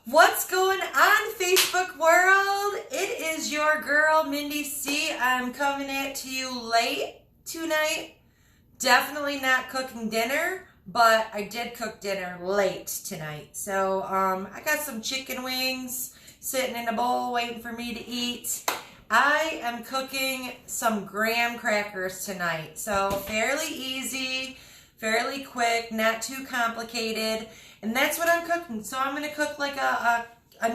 What's going on, Facebook world? It is your girl, Mindy C. I'm coming at you late tonight. Definitely not cooking dinner, but I did cook dinner late tonight. So I got some chicken wings sitting in a bowl waiting for me to eat. I am cooking some graham crackers tonight. So fairly easy, fairly quick, not too complicated. And that's what I'm cooking. So I'm going to cook like a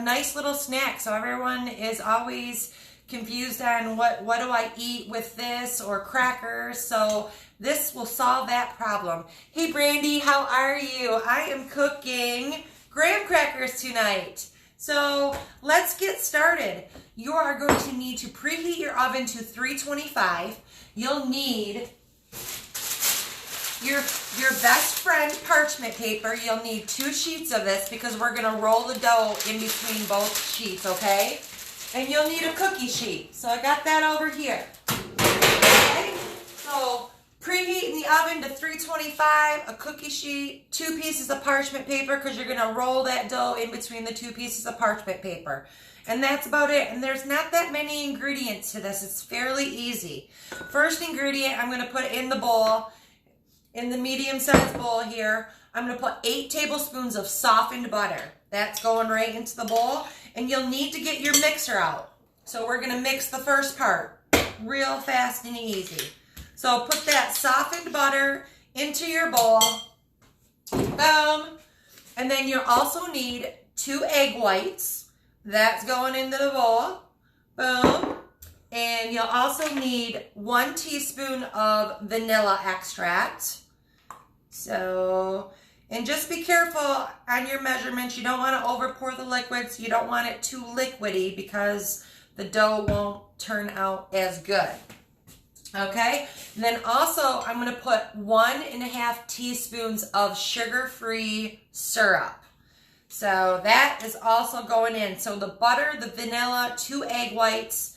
nice little snack. So everyone is always confused on what do I eat with this or crackers. So this will solve that problem. Hey Brandy, how are you? I am cooking graham crackers tonight. So let's get started. You are going to need to preheat your oven to 325. You'll need your best friend parchment paper. You'll need 2 sheets of this because we're going to roll the dough in between both sheets, okay? And you'll need a cookie sheet. So I got that over here. Okay? So preheat in the oven to 325, a cookie sheet, 2 pieces of parchment paper because you're going to roll that dough in between the 2 pieces of parchment paper. And that's about it. And there's not that many ingredients to this. It's fairly easy. First ingredient I'm going to put in the bowl. In the medium-sized bowl here, I'm going to put 8 tablespoons of softened butter. That's going right into the bowl. And you'll need to get your mixer out. So we're going to mix the first part real fast and easy. So put that softened butter into your bowl. Boom. And then you'll also need 2 egg whites. That's going into the bowl. Boom. And you'll also need 1 teaspoon of vanilla extract. So, and just be careful on your measurements. You don't want to over pour the liquids. You don't want it too liquidy because the dough won't turn out as good. Okay? And then also, I'm going to put 1.5 teaspoons of sugar-free syrup. So that is also going in. So the butter, the vanilla, 2 egg whites,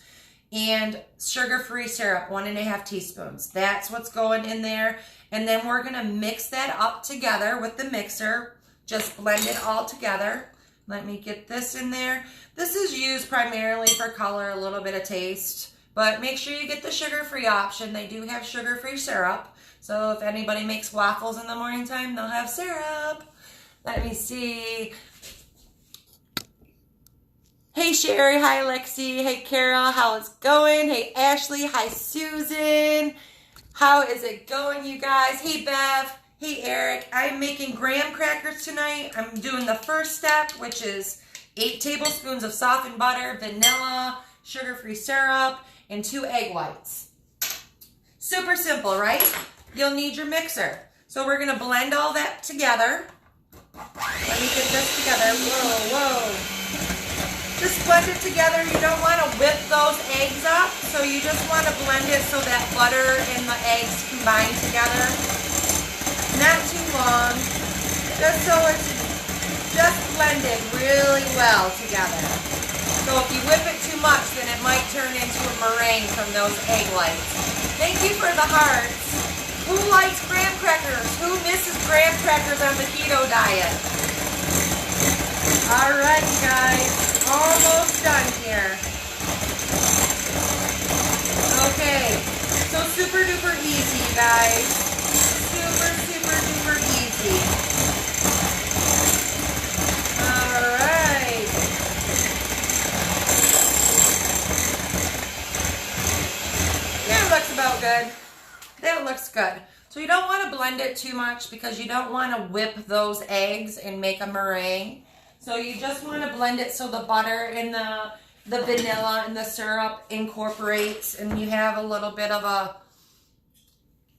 and sugar-free syrup, 1.5 teaspoons. That's what's going in there. And then we're going to mix that up together with the mixer. Just blend it all together. Let me get this in there. This is used primarily for color, a little bit of taste. But make sure you get the sugar-free option. They do have sugar-free syrup. So if anybody makes waffles in the morning time, they'll have syrup. Let me see. Hey Sherry, hi Lexi, hey Carol, how it's going? Hey Ashley, hi Susan. How is it going, you guys? Hey Bev, hey Eric. I'm making graham crackers tonight. I'm doing the first step, which is 8 tablespoons of softened butter, vanilla, sugar-free syrup, and 2 egg whites. Super simple, right? You'll need your mixer. So we're gonna blend all that together. Let me get this together. Whoa. Just blend it together. You don't want to whip those eggs up, so you just want to blend it so that butter and the eggs combine together. Not too long, just so it's just blended really well together. So if you whip it too much, then it might turn into a meringue from those egg whites. Thank you for the hearts. Who likes graham crackers? Who misses graham crackers on the keto diet? All right, you guys. Almost done here. Okay, so super duper easy, you guys. Super duper easy. All right. That looks about good. That looks good. So you don't want to blend it too much because you don't want to whip those eggs and make a meringue. So you just want to blend it so the butter and the vanilla and the syrup incorporates and you have a little bit of a,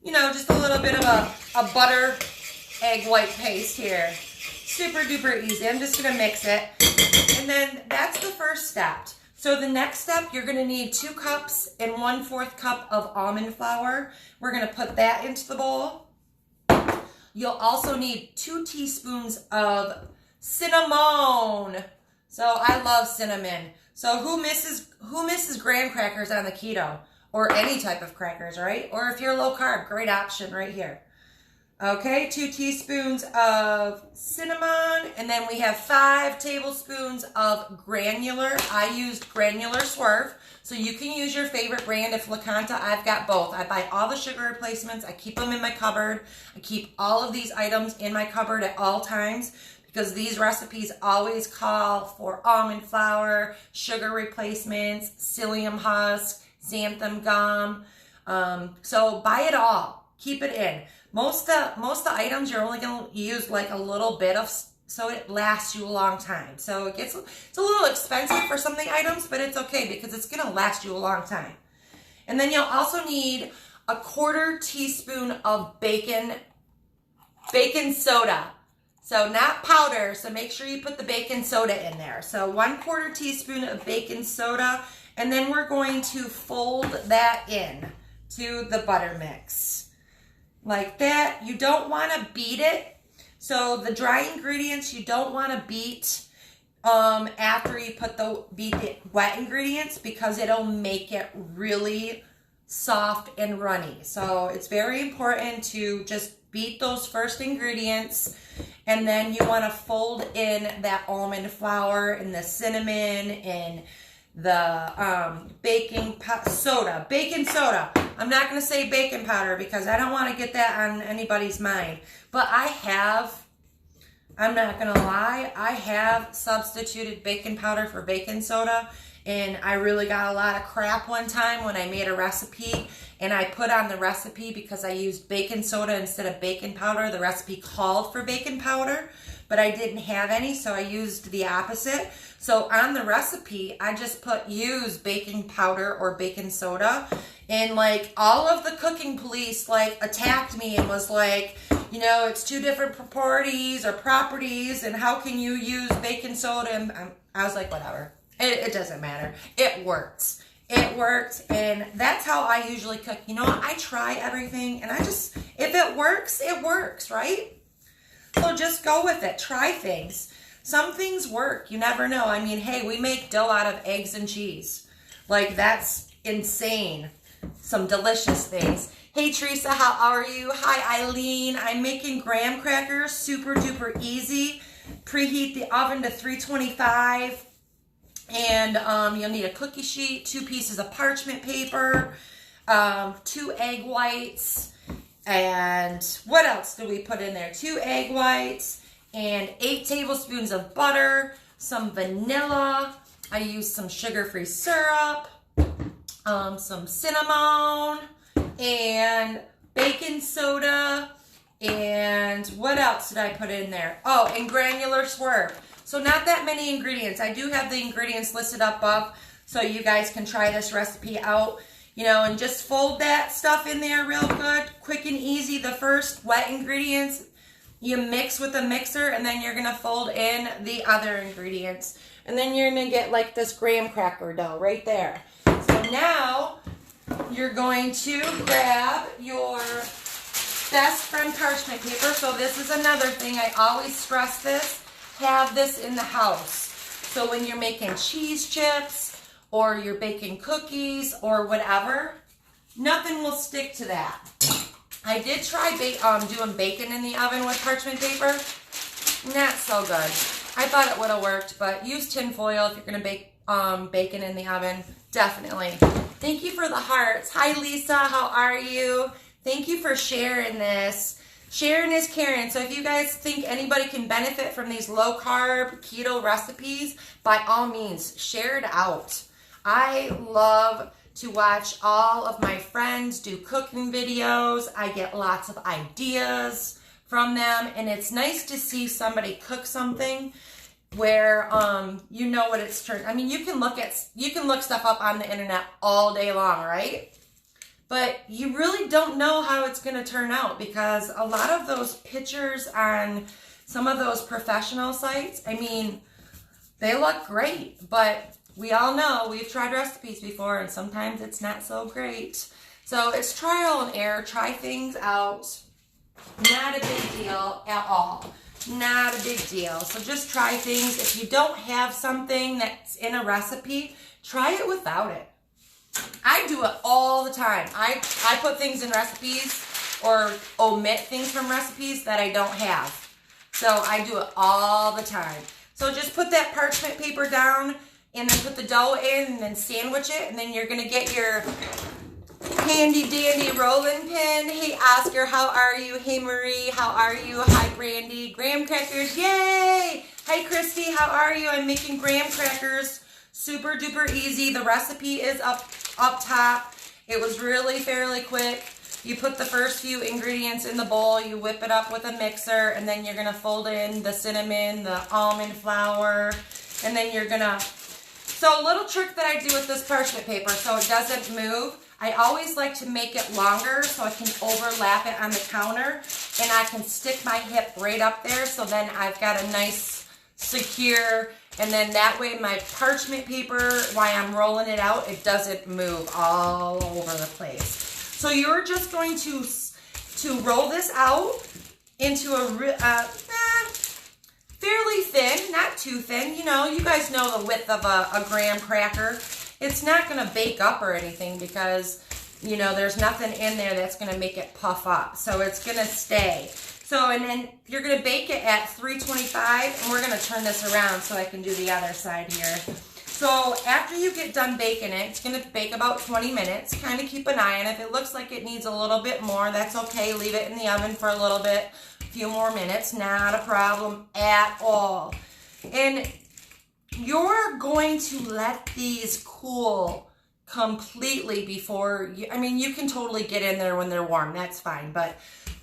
just a little bit of a butter egg white paste here. Super duper easy. I'm just going to mix it. And then that's the first step. So the next step, you're going to need 2 cups and 1/4 cup of almond flour. We're going to put that into the bowl. You'll also need 2 teaspoons of cinnamon. So I love cinnamon. So who misses graham crackers on the keto or any type of crackers, right? Or if you're low carb, great option right here. Okay, 2 teaspoons of cinnamon, and then we have 5 tablespoons of granular. I used granular Swerve, so you can use your favorite brand. If LaCanta, I've got both. I buy all the sugar replacements. I keep them in my cupboard. I keep all of these items in my cupboard at all times because these recipes always call for almond flour, sugar replacements, psyllium husk, xanthan gum. So buy it all. Keep it in. Most of the items you're only going to use like a little bit of, so it lasts you a long time. So it's a little expensive for some of the items, but it's okay because it's going to last you a long time. And then you'll also need a 1/4 teaspoon of baking soda. So not powder, so make sure you put the baking soda in there. So 1/4 teaspoon of baking soda, and then we're going to fold that in to the butter mix. Like that. You don't want to beat it. So the dry ingredients you don't want to beat after you beat the wet ingredients because it'll make it really soft and runny. So it's very important to just beat those first ingredients, and then you want to fold in that almond flour and the cinnamon and the baking soda. I'm not going to say baking powder because I don't want to get that on anybody's mind. But I'm not going to lie, I have substituted baking powder for baking soda. And I really got a lot of crap one time when I made a recipe. And I put on the recipe because I used baking soda instead of baking powder. The recipe called for baking powder, but I didn't have any, so I used the opposite. So on the recipe, I just use baking powder or baking soda. And like all of the cooking police like attacked me and was like, you know, it's 2 different properties, and how can you use baking soda? And I was like, whatever. It doesn't matter. It works. It works, and that's how I usually cook. You know, I try everything, and if it works, right? So just go with it. Try things. Some things work. You never know. I mean, hey, we make dough out of eggs and cheese. Like, that's insane. Some delicious things. Hey, Teresa, how are you? Hi, Eileen. I'm making graham crackers. Super duper easy. Preheat the oven to 325. And you'll need a cookie sheet, 2 pieces of parchment paper, 2 egg whites, and what else do we put in there? 2 egg whites, and 8 tablespoons of butter, some vanilla. I used some sugar-free syrup, some cinnamon, and baking soda, and what else did I put in there? Oh, and granular Swerve. So not that many ingredients. I do have the ingredients listed up above so you guys can try this recipe out, you know, and just fold that stuff in there real good, quick and easy. The first wet ingredients you mix with a mixer, and then you're going to fold in the other ingredients. And then you're going to get like this graham cracker dough right there. So now you're going to grab your best friend parchment paper. So this is another thing. I always stress this. Have this in the house. So when you're making cheese chips or you're baking cookies or whatever, nothing will stick to that. I did try doing bacon in the oven with parchment paper. Not so good. I thought it would have worked, but use tin foil if you're going to bake bacon in the oven. Definitely. Thank you for the hearts. Hi, Lisa. How are you? Thank you for sharing this. Sharing is caring. So if you guys think anybody can benefit from these low-carb keto recipes, by all means, share it out. I love to watch all of my friends do cooking videos. I get lots of ideas from them, and it's nice to see somebody cook something where you know what it's turned. I mean, you can look stuff up on the internet all day long, right? But you really don't know how it's going to turn out because a lot of those pictures on some of those professional sites, I mean, they look great, but we all know we've tried recipes before and sometimes it's not so great. So it's trial and error. Try things out. Not a big deal at all. Not a big deal. So just try things. If you don't have something that's in a recipe, try it without it. I do it all the time. I put things in recipes or omit things from recipes that I don't have. So I do it all the time. So just put that parchment paper down and then put the dough in and then sandwich it. And then you're going to get your handy dandy rolling pin. Hey Oscar, how are you? Hey Marie, how are you? Hi Brandy. Graham crackers, yay! Hi Christy, how are you? I'm making graham crackers. Super duper easy. The recipe is up top. It was really fairly quick. You put the first few ingredients in the bowl, you whip it up with a mixer, and then you're gonna fold in the cinnamon, the almond flour, and then you're gonna, so a little trick that I do with this parchment paper so it doesn't move, I always like to make it longer so I can overlap it on the counter, and I can stick my hip right up there, so then I've got a nice, secure, and then that way my parchment paper, while I'm rolling it out, it doesn't move all over the place. So you're just going to roll this out into a fairly thin, not too thin. You know, you guys know the width of a graham cracker. It's not going to bake up or anything because, you know, there's nothing in there that's going to make it puff up. So it's going to stay. So, and then you're going to bake it at 325, and we're going to turn this around so I can do the other side here. So after you get done baking it, it's going to bake about 20 minutes. Kind of keep an eye on it. If it looks like it needs a little bit more, that's okay. Leave it in the oven for a little bit, a few more minutes. Not a problem at all. And you're going to let these cool completely before you, I mean, you can totally get in there when they're warm. That's fine. But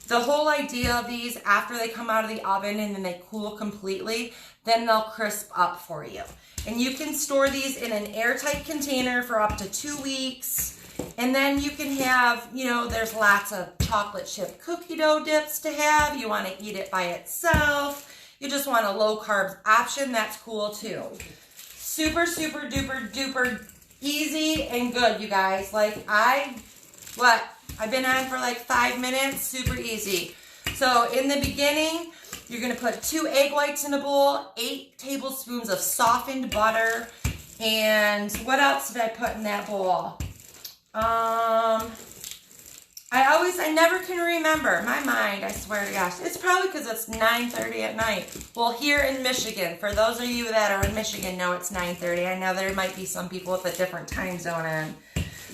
the whole idea of these, after they come out of the oven and then they cool completely, then they'll crisp up for you. And you can store these in an airtight container for up to 2 weeks. And then you can have, you know, there's lots of chocolate chip cookie dough dips to have. You want to eat it by itself. You just want a low carb option. That's cool too. Super, super duper duper easy and good, you guys. Like I've been on for like 5 minutes. Super easy. So in the beginning, you're going to put 2 egg whites in a bowl, 8 tablespoons of softened butter, and what else did I put in that bowl? I never can remember. My mind, I swear to gosh. It's probably because it's 9:30 at night. Well, here in Michigan, for those of you that are in Michigan know it's 9:30. I know there might be some people with a different time zone on.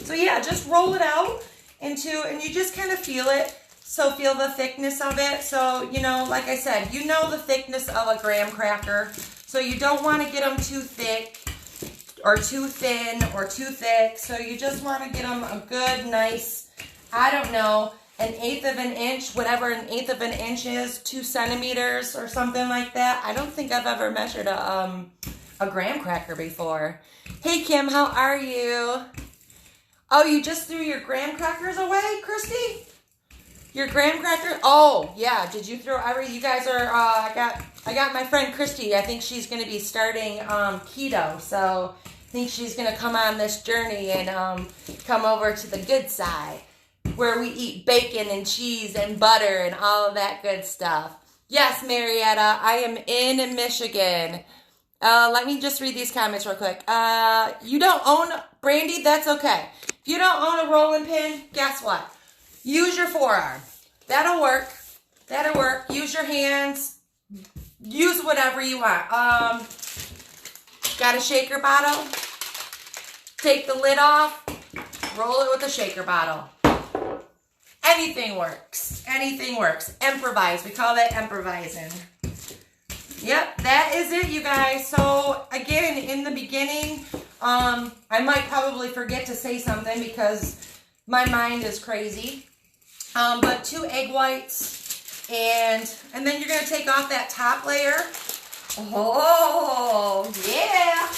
So yeah, just roll it out and you just kind of feel it. So feel the thickness of it. So, you know, like I said, you know the thickness of a graham cracker. So you don't want to get them too thick or too thin or too thick. So you just want to get them a good, nice, I don't know, 1/8 of an inch, whatever 1/8 of an inch is, 2 centimeters or something like that. I don't think I've ever measured a graham cracker before. Hey, Kim, how are you? Oh, you just threw your graham crackers away, Christy? Your graham cracker? Oh, yeah. Did you throw every? You guys are. I got my friend Christy. I think she's going to be starting keto. So I think she's going to come on this journey and come over to the good side where we eat bacon and cheese and butter and all of that good stuff. Yes, Marietta, I am in Michigan. Let me just read these comments real quick. You don't own Brandy? That's okay. If you don't own a rolling pin, guess what? Use your forearm. That'll work. That'll work. Use your hands. Use whatever you want. Got a shaker bottle? Take the lid off. Roll it with a shaker bottle. Anything works. Anything works. Improvise. We call that improvising. Yep, that is it, you guys. So, again, in the beginning, I might probably forget to say something because my mind is crazy. But 2 egg whites, and then you're going to take off that top layer. Oh, yeah.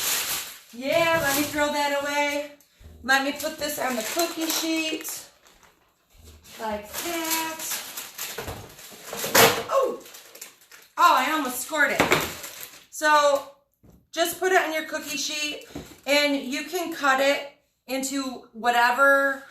Yeah, let me throw that away. Let me put this on the cookie sheet. Like that. Oh, I almost scored it. So, just put it on your cookie sheet, and you can cut it into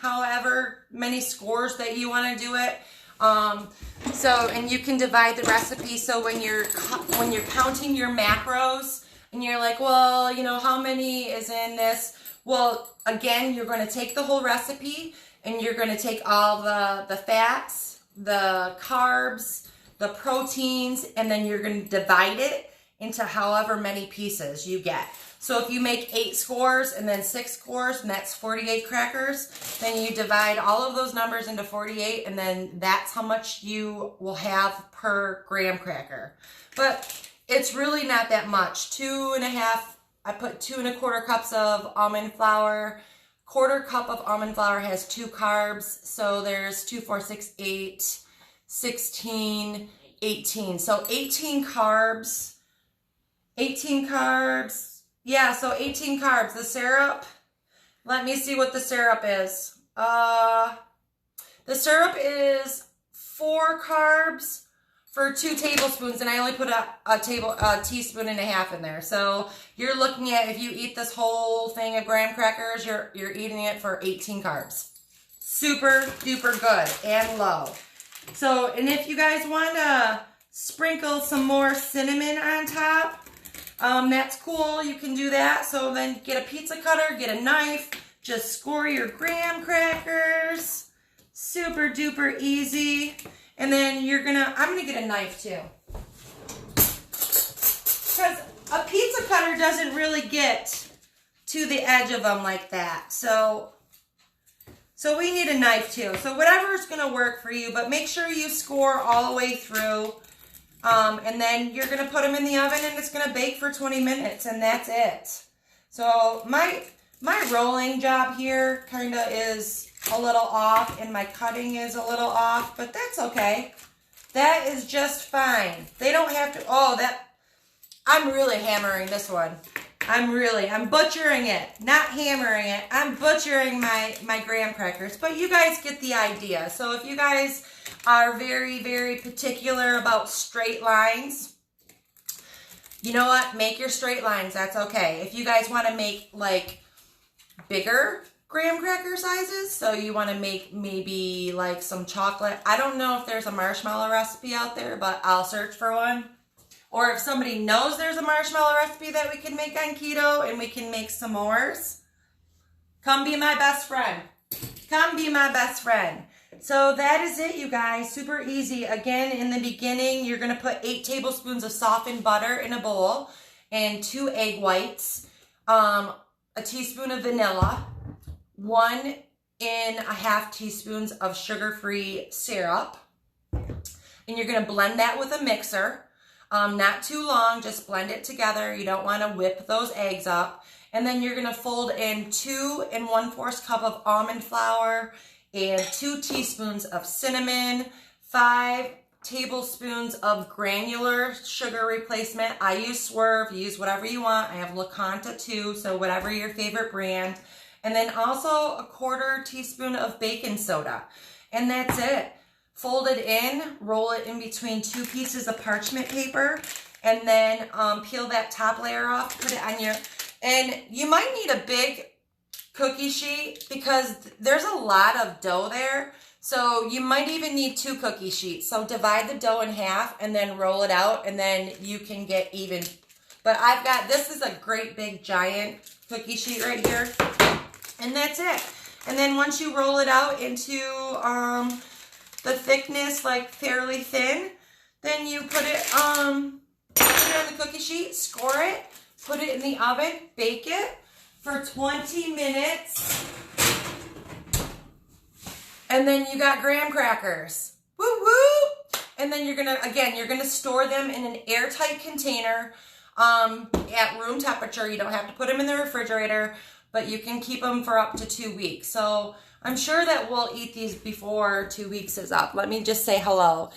however many scores that you want to do it. And you can divide the recipe. So when you're counting your macros and you're like, well, you know, how many is in this? Well, again, you're going to take the whole recipe and you're going to take all the fats, the carbs, the proteins, and then you're going to divide it into however many pieces you get. So if you make 8 scores and then 6 scores, and that's 48 crackers, then you divide all of those numbers into 48, and then that's how much you will have per graham cracker. But it's really not that much. 2.5, I put 2.25 cups of almond flour. 1/4 cup of almond flour has 2 carbs, so there's 2, 4, 6, 8, 16, 18. So 18 carbs. 18 carbs. Yeah, so 18 carbs. The syrup, let me see what the syrup is. The syrup is 4 carbs for 2 tablespoons, and I only put a teaspoon and a half in there. So you're looking at, if you eat this whole thing of graham crackers, you're eating it for 18 carbs. Super duper good and low. So, and if you guys want to sprinkle some more cinnamon on top, that's cool. You can do that. So then get a pizza cutter, get a knife, just score your graham crackers. Super duper easy. And then I'm gonna get a knife too. Because a pizza cutter doesn't really get to the edge of them like that. So we need a knife too. So whatever is gonna work for you, but make sure you score all the way through. And then you're going to put them in the oven, and it's going to bake for 20 minutes, and that's it. So my rolling job here kind of is a little off, and my cutting is a little off, but that's okay. That is just fine. They don't have to, I'm really hammering this one. I'm butchering it, not hammering it. I'm butchering my graham crackers, but you guys get the idea. So if you guys are very, very particular about straight lines, you know what? Make your straight lines. That's okay. If you guys want to make like bigger graham cracker sizes, so you want to make maybe like some chocolate. I don't know if there's a marshmallow recipe out there, but I'll search for one. Or if somebody knows there's a marshmallow recipe that we can make on keto and we can make s'mores, come be my best friend. Come be my best friend. So that is it, you guys. Super easy. Again, in the beginning, you're going to put 8 tablespoons of softened butter in a bowl and 2 egg whites, a teaspoon of vanilla, 1.5 teaspoons of sugar-free syrup. And you're going to blend that with a mixer. Not too long, just blend it together. You don't want to whip those eggs up. And then you're going to fold in 2 1/4 cup of almond flour and 2 teaspoons of cinnamon, 5 tablespoons of granular sugar replacement. I use Swerve. Use whatever you want. I have LaCanta too, so whatever your favorite brand. And then also a 1/4 teaspoon of baking soda. And that's it. Fold it in, roll it in between 2 pieces of parchment paper, and then peel that top layer off, put it on your, and you might need a big cookie sheet because there's a lot of dough there. So you might even need 2 cookie sheets. So divide the dough in half and then roll it out, and then you can get even. But I've got, this is a great big giant cookie sheet right here. And that's it. And then once you roll it out into the thickness, like fairly thin, then you put it on the cookie sheet, score it, put it in the oven, bake it for 20 minutes, and then you got graham crackers. Woo woo! And then you're gonna store them in an airtight container at room temperature. You don't have to put them in the refrigerator, but you can keep them for up to 2 weeks. So I'm sure that we'll eat these before 2 weeks is up. Let me just say hello.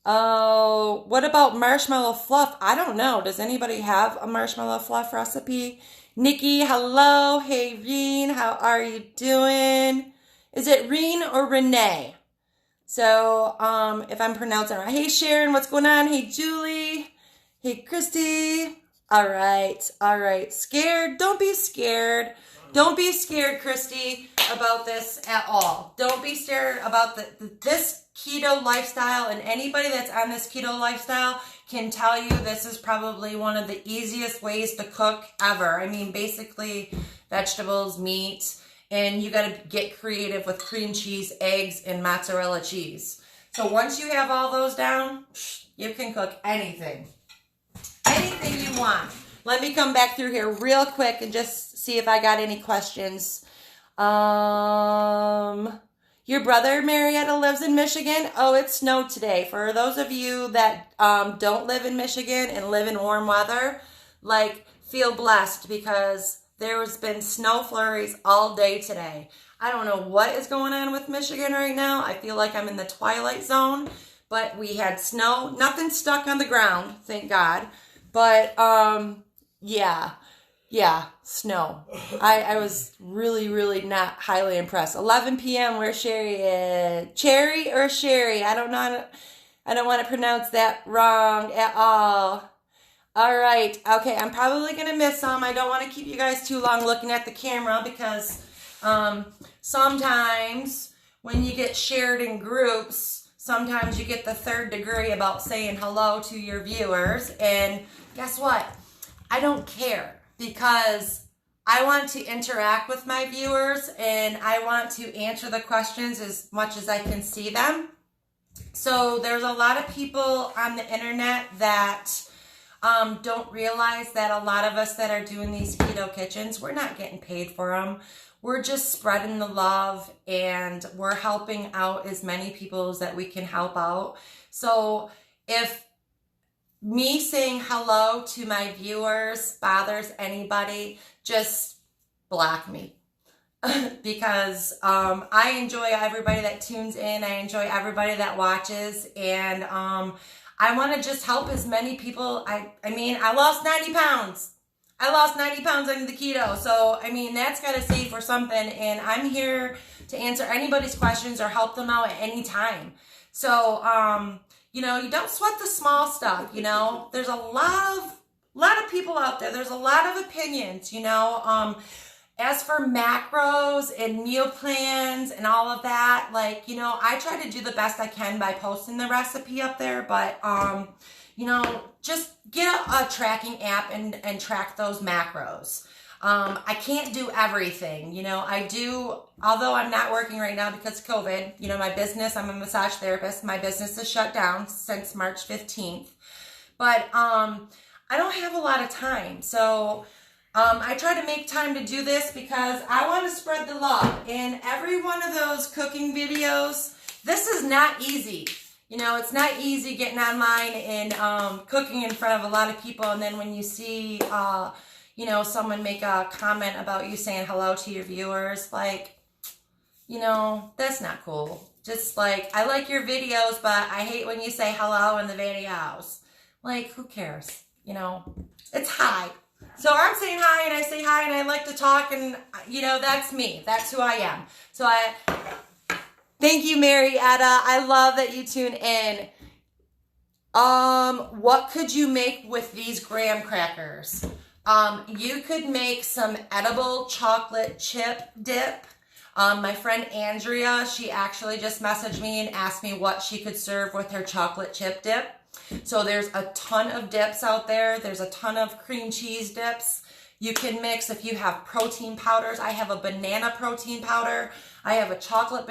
Oh, what about marshmallow fluff? I don't know. Does anybody have a marshmallow fluff recipe? Nikki, hello. Hey, Reen, how are you doing? Is it Reen or Renee? So, if I'm pronouncing it right. Hey, Sharon, what's going on? Hey, Julie. Hey, Christy. All right. Scared? Don't be scared. Don't be scared, Christy, about this at all. Don't be scared about this keto lifestyle, and anybody that's on this keto lifestyle can tell you this is probably one of the easiest ways to cook ever. I mean, basically vegetables, meat, and you got to get creative with cream cheese, eggs, and mozzarella cheese. So once you have all those down, you can cook anything. Anything you want. Let me come back through here real quick and just see if I got any questions. Your brother, Marietta, lives in Michigan. Oh, it snowed today. For those of you that don't live in Michigan and live in warm weather, like, feel blessed because there's been snow flurries all day today. I don't know what is going on with Michigan right now. I feel like I'm in the twilight zone, but we had snow. Nothing stuck on the ground, thank God. But, yeah, snow. I was really, really not highly impressed. 11 p.m. where Sherry is. Cherry or Sherry? I don't know. I don't want to pronounce that wrong at all. All right. Okay, I'm probably going to miss some. I don't want to keep you guys too long looking at the camera because sometimes when you get shared in groups, sometimes you get the third degree about saying hello to your viewers. And guess what? I don't care because I want to interact with my viewers and I want to answer the questions as much as I can see them. So there's a lot of people on the internet that don't realize that a lot of us that are doing these keto kitchens, we're not getting paid for them. We're just spreading the love and we're helping out as many people as that we can help out. So if me saying hello to my viewers bothers anybody, just block me. Because I enjoy everybody that tunes in. I enjoy everybody that watches. And I want to just help as many people. I mean, I lost 90 pounds. I lost 90 pounds under the keto. So, I mean, that's got to say for something. And I'm here to answer anybody's questions or help them out at any time. So, you know, you don't sweat the small stuff, you know. There's a lot of people out there. There's a lot of opinions, you know. As for macros and meal plans and all of that, like, you know, I try to do the best I can by posting the recipe up there, but, you know, just get a tracking app and track those macros. I can't do everything, you know. I do, although I'm not working right now because of COVID, you know, my business, I'm a massage therapist. My business is shut down since March 15th, but, I don't have a lot of time. So, I try to make time to do this because I want to spread the love. In every one of those cooking videos, this is not easy. You know, it's not easy getting online and cooking in front of a lot of people. And then when you see, you know, someone make a comment about you saying hello to your viewers, like, you know, that's not cool. Just like, I like your videos, but I hate when you say hello in the videos. Like, who cares? You know, it's hi. So I'm saying hi and I say hi and I like to talk and, you know, that's me. That's who I am. So thank you, Marietta. I love that you tune in. What could you make with these graham crackers? You could make some edible chocolate chip dip. My friend Andrea, she actually just messaged me and asked me what she could serve with her chocolate chip dip. So there's a ton of dips out there. There's a ton of cream cheese dips. You can mix if you have protein powders. I have a banana protein powder. I have a chocolate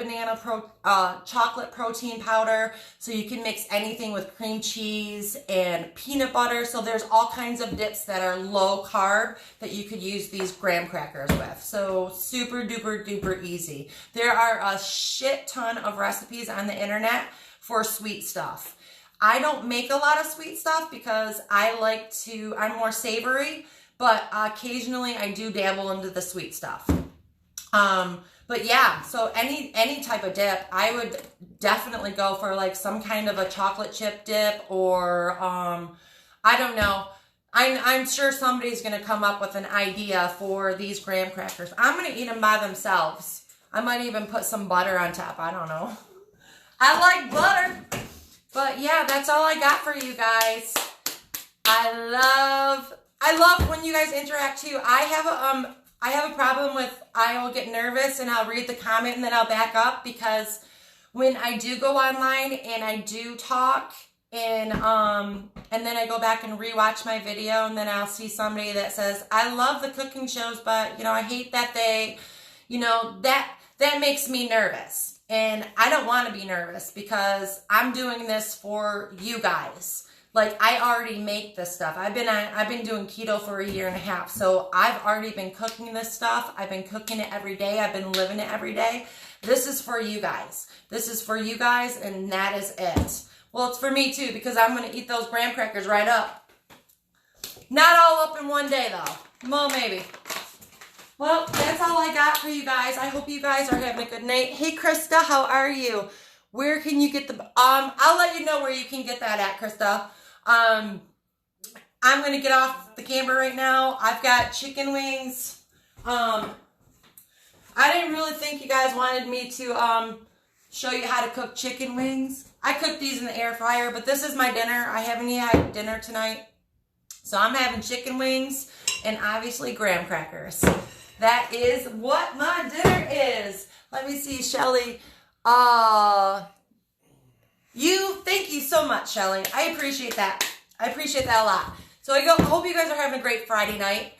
protein powder. So you can mix anything with cream cheese and peanut butter. So there's all kinds of dips that are low carb that you could use these graham crackers with. So super duper duper easy. There are a shit ton of recipes on the internet for sweet stuff. I don't make a lot of sweet stuff because I'm more savory, but occasionally I do dabble into the sweet stuff. But yeah, so any type of dip, I would definitely go for like some kind of a chocolate chip dip or, I don't know. I'm sure somebody's going to come up with an idea for these graham crackers. I'm going to eat them by themselves. I might even put some butter on top. I don't know. I like butter. But yeah, that's all I got for you guys. I love when you guys interact too. I have a problem with, I will get nervous and I'll read the comment and then I'll back up because when I do go online and I do talk and then I go back and rewatch my video and then I'll see somebody that says, I love the cooking shows, but you know, I hate that they, you know, that makes me nervous. And I don't want to be nervous because I'm doing this for you guys. Like, I already make this stuff. I've been doing keto for 1.5 years, so I've already been cooking this stuff. I've been cooking it every day. I've been living it every day. This is for you guys. This is for you guys, and that is it. Well, it's for me too, because I'm going to eat those graham crackers right up. Not all up in one day, though. Well, maybe. Well, that's all I got for you guys. I hope you guys are having a good night. Hey, Krista, how are you? Where can you get the... I'll let you know where you can get that at, Krista. I'm going to get off the camera right now. I've got chicken wings. I didn't really think you guys wanted me to show you how to cook chicken wings. I cook these in the air fryer, but this is my dinner. I haven't had dinner tonight. So I'm having chicken wings and obviously graham crackers. That is what my dinner is. Let me see, Shelly. Thank you so much, Shelly. I appreciate that. I appreciate that a lot. So I hope you guys are having a great Friday night.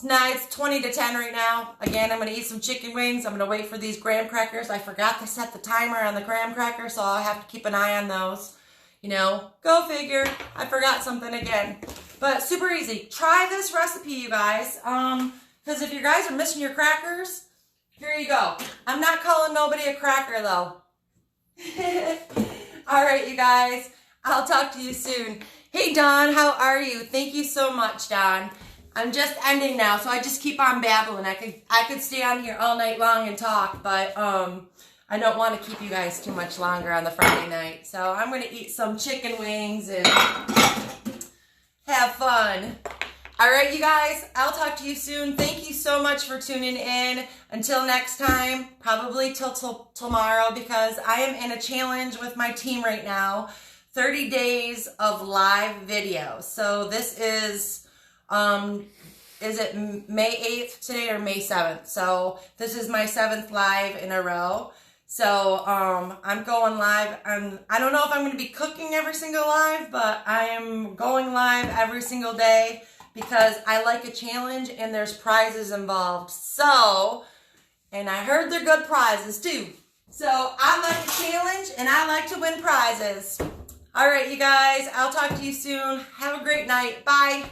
It's 20 to 10 right now. Again, I'm going to eat some chicken wings. I'm going to wait for these graham crackers. I forgot to set the timer on the graham cracker, so I'll have to keep an eye on those. You know, go figure. I forgot something again. But super easy. Try this recipe, you guys. Because if you guys are missing your crackers, here you go. I'm not calling nobody a cracker, though. All right, you guys. I'll talk to you soon. Hey, Dawn, how are you? Thank you so much, Dawn. I'm just ending now, so I just keep on babbling. I could stay on here all night long and talk, but I don't want to keep you guys too much longer on the Friday night. So I'm going to eat some chicken wings and have fun. All right, you guys, I'll talk to you soon. Thank you so much for tuning in. Until next time, probably till tomorrow, because I am in a challenge with my team right now. 30 days of live videos. So this is it May 8th today or May 7th? So this is my 7th live in a row. So I'm going live. I don't know if I'm going to be cooking every single live, but I am going live every single day because I like a challenge and there's prizes involved. So, and I heard they're good prizes too. So I like a challenge and I like to win prizes. All right, you guys, I'll talk to you soon. Have a great night. Bye.